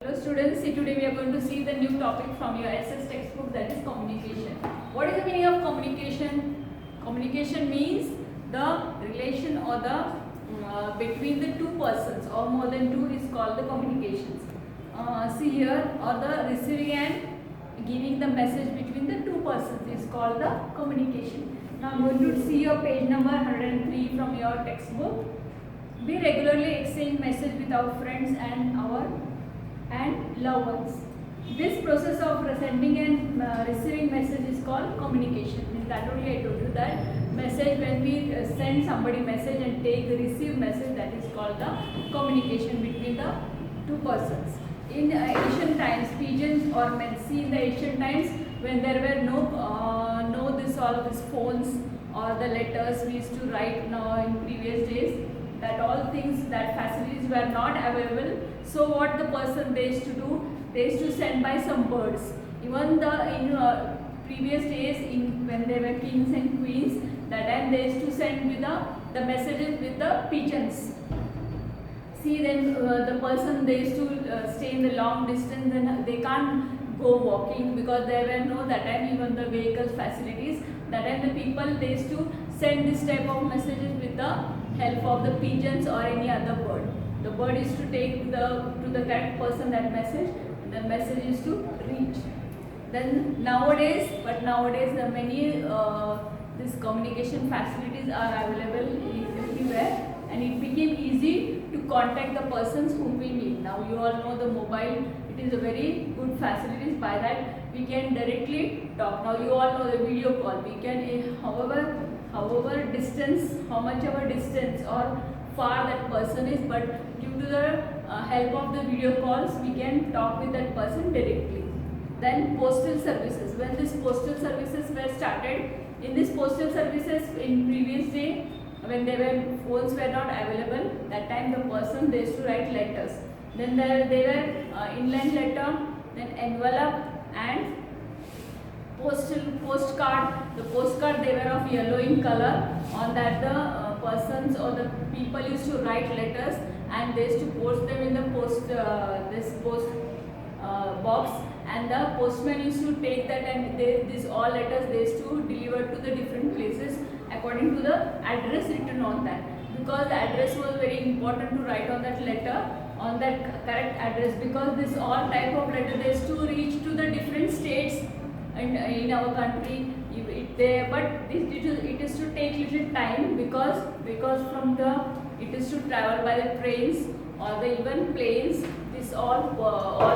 Hello students, see today we are going to see the new topic from your SS textbook, that is communication. What is the meaning of communication? Communication means the relation or the between the two persons or more than two is called the communications. See here, or the receiving and giving the message between the two persons is called the communication. Now I am going to see your page number 103 from your textbook. We regularly exchange message with our friends and loved ones. This process of sending and receiving message is called communication. Means that only I told you that message, when we send somebody message and take the received message, that is called the communication between the two persons. In ancient times, pigeons or men, see in the ancient times when there were no this all these phones or the letters we used to write now in previous days, that all things, that facilities were not available. So what the person they used to do, they used to send by some birds. Even in previous days, when they were kings and queens, that time they used to send with the messages with the pigeons. See, then the person they used to stay in the long distance and they can't go walking because there were no that time even the vehicles facilities. That time the people they used to send this type of messages with the help of the pigeons or any other bird. The bird is to take to the correct person that message, and the message is to reach. Then nowadays the many this communication facilities are available everywhere, and it became easy to contact the persons whom we need. Now you all know the mobile, it is a very good facilities. By that we can directly talk. Now you all know the video call. We can, however distance, how much of a distance or far that person is, but due to the help of the video calls, we can talk with that person directly. Then postal services. When these postal services were started, in these postal services in previous day, when phones were not available, that time the person they used to write letters. Then they were inland letter, then envelope and postcard. The postcard they were of yellow in color. On that the persons or the people used to write letters and they used to post them in the post box, and the postman used to take that and these all letters they used to deliver to the different places according to the address written on that, because the address was very important to write on that letter, on that correct address, because this all type of letter they used to reach to the different states in our country. But it is to take little time because it is to travel by the trains or the even planes. This all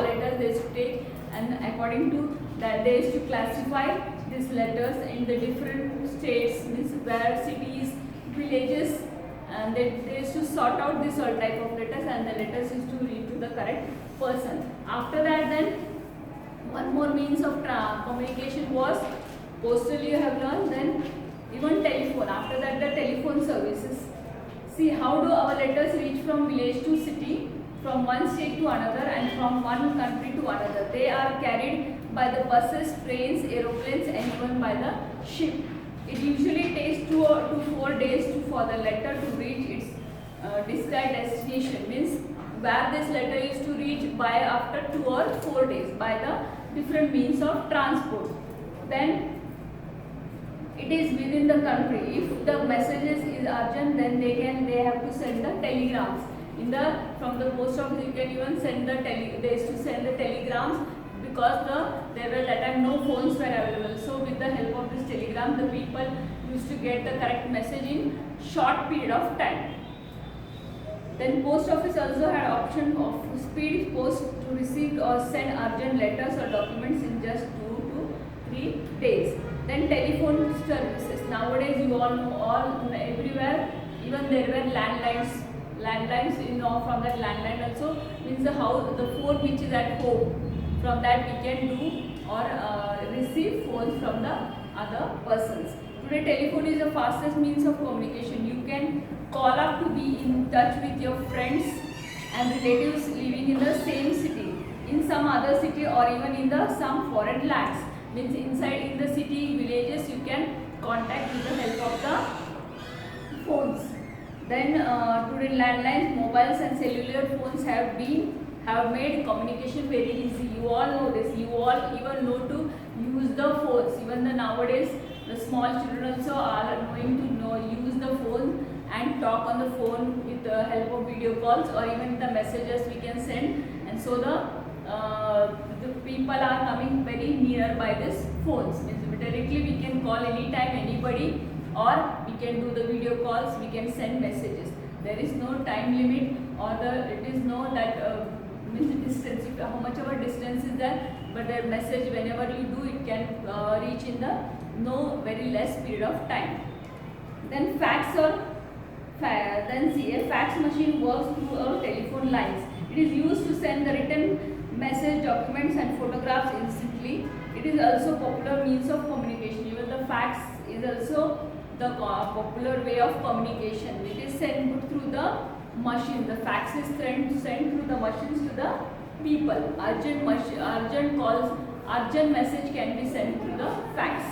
letters they used to take, and according to that they used to classify these letters in the different states, means where cities, villages, and they used to sort out this all type of letters, and the letters used to reach to the correct person. After that, then one more means of communication was postal, you have learned. Then even telephone. After that, the telephone services. See, how do our letters reach from village to city, from one state to another, and from one country to another? They are carried by the buses, trains, aeroplanes, and even by the ship. It usually takes 2 to 4 days for the letter to reach its desired destination. Means where this letter is to reach by after 2 or 4 days by the different means of transport. Then it is within the country. If the messages is urgent, then they have to send the telegrams. From the post office, you can even send they used to send the telegrams, because there were that time no phones were available. So with the help of this telegram, the people used to get the correct message in short period of time. Then post office also had option of speed post to receive or send urgent letters or documents in just 2 to 3 days. Then telephone services. Nowadays you all know everywhere, even there were landlines, from that landline also means the phone which is at home, from that we can do or receive phones from the other persons. Today telephone is the fastest means of communication. You can call up to be in touch with your friends and relatives living in the same city, in some other city, or even in some foreign lands. Means inside in the city, villages, you can contact with the help of the phones. Then today landlines, mobiles and cellular phones have been have made communication very easy. You all know this. You all even know to use the phones. Even the nowadays, the small children also are knowing to use the phone and talk on the phone with the help of video calls, or even the messages we can send. And so the people are coming very near by this phones. Means directly we can call anytime anybody, or we can do the video calls, we can send messages. There is no time limit, or it is no that means distance, if how much of a distance is there, but the message whenever you do, it can reach in the no very less period of time. Then fax then see, a fax machine works through our telephone lines. It is used to send the written message, documents and photographs instantly. It is also popular means of communication. Even the fax is also the popular way of communication. It is sent through the machine. The fax is sent through the machines to the people. Urgent calls, urgent message can be sent through the fax.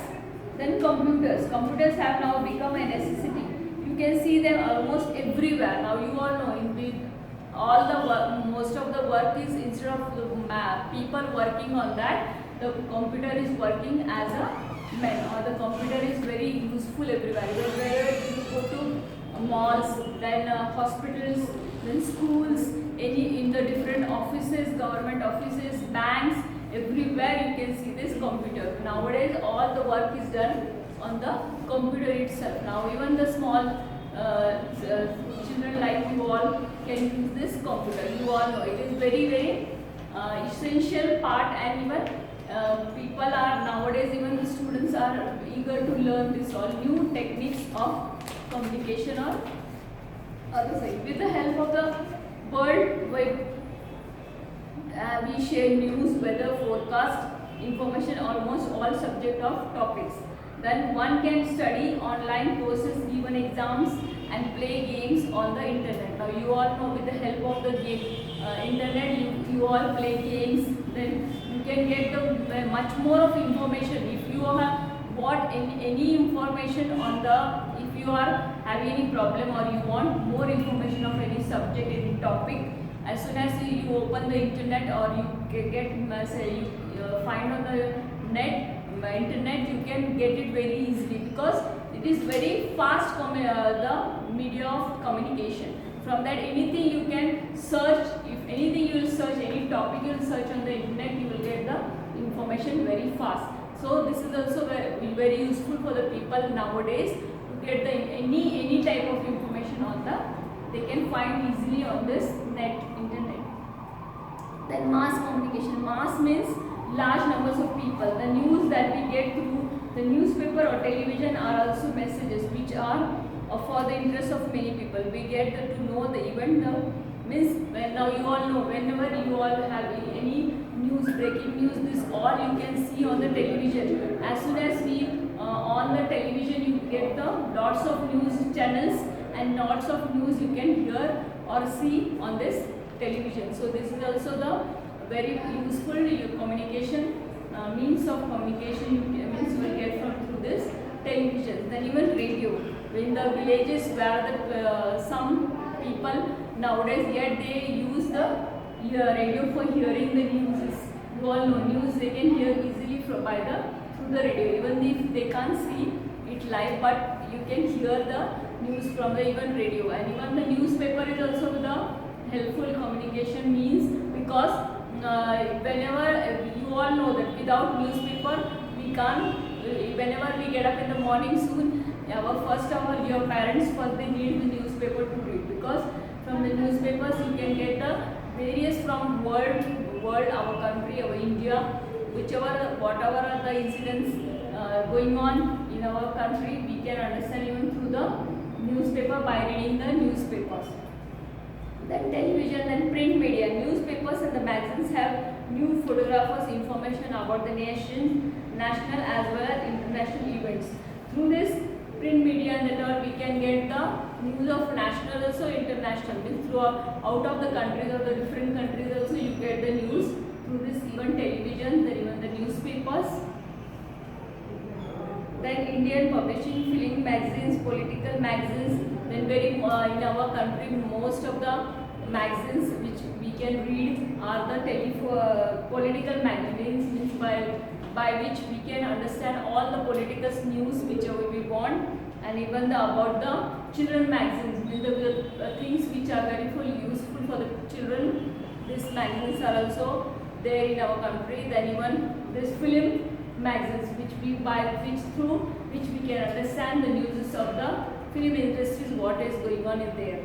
Then computers. Computers have now become a necessity. You can see them almost everywhere. Now you all know in the all the work, most of the work is, instead of the people working on that, the computer is working as a man, or the computer is very useful everywhere. Wherever you go to malls, then hospitals, then schools, in the different offices, government offices, banks, everywhere you can see this computer. Nowadays all the work is done on the computer itself. Now even the small children like you all can use this computer. You all know it is very essential part, and even people are nowadays, even the students are eager to learn this all new techniques of communication or other side. With the help of the World Wide, we share news, weather, forecast, information, almost all subject of topics. Then one can study online courses, even exams, and play games on the internet. Now you all know with the help of the internet, you all play games. Then you can get the much more of information. If you have got any information on the, if you are having any problem or you want more information of any subject, any topic, as soon as you open the internet, or you get say you find on the internet, you can get it very easily, because it is very fast the media of communication. From that, anything you can search. If anything you will search, any topic you will search on the internet, you will get the information very fast. So this is also very useful for the people nowadays to get the any type of information on they can find easily on this internet. Then mass communication. Mass means large numbers of people. The news that we get through the newspaper or television are also messages which are for the interest of many people. We get to know the event. Means now you all know, whenever you all have any news, breaking news, this all you can see on the television. As soon as we on the television, you get the lots of news channels, and lots of news you can hear or see on this television. So this is also the very useful communication means of communication means you will get through this television. Then even radio. In the villages where some people nowadays yet they use the radio for hearing the news. You all know news they can hear easily through the radio. Even if they can't see it live, but you can hear the news from the even radio. And even the newspaper is also the helpful communication means, because whenever you all know that without newspaper we can't, whenever we get up in the morning soon, your parents first they need the newspaper to read, because from the newspapers you can get the various from world, our country, our India, whatever are the incidents going on in our country, we can understand even through the newspaper by reading the newspapers. Then television and print media. Newspapers and the magazines have new photographers information about the national as well as international events. Through this print media and all, we can get the news of national also international. Means out of the countries or the different countries also you get the news through this even television, then even the newspapers. Then Indian publishing, film magazines, political magazines. Then in our country most of the magazines which we can read are the political magazines, means by which we can understand all the political news whichever we want, and even about the children magazines, means the things which are very useful for the children. These magazines are also there in our country. Then even this film magazines through which we can understand the news of the film industries, what is going on in there.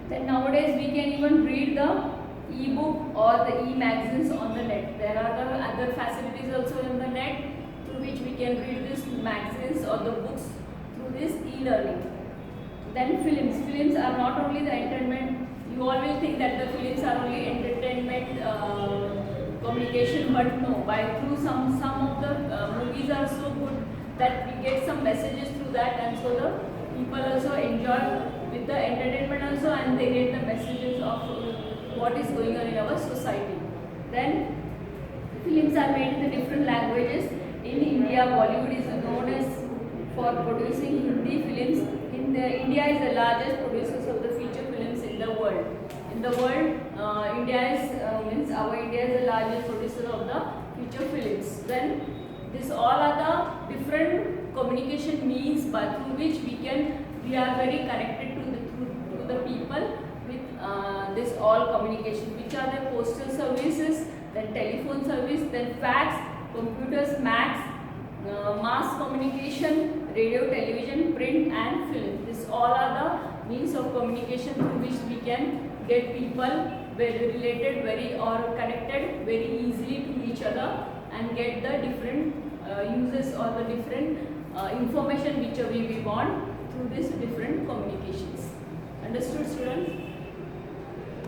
Then nowadays we can even read the e-book or the e-magazines on the net. There are the other facilities also in the net through which we can read these magazines or the books through this e-learning. Then films are not only the entertainment. You always think that the films are only entertainment communication, but no, through some of the movies are so good that we get some messages through that, and so the people also enjoy with the entertainment also, and they get the messages of what is going on in our society. Then films are made in the different languages. In India, Bollywood is known as for producing Hindi films. India is the largest producers of the feature films in the world. In the world, India is the largest producer of the feature films. Then this all are the different communication means through which we are very connected to the people with this all communication, which are the postal services, then telephone service, then fax, computers, mass communication, radio, television, print and film. This all are the means of communication through which we can get people very related, or connected very easily to each other, and get the different uses or the different information which we want through these different communications. Understood, students?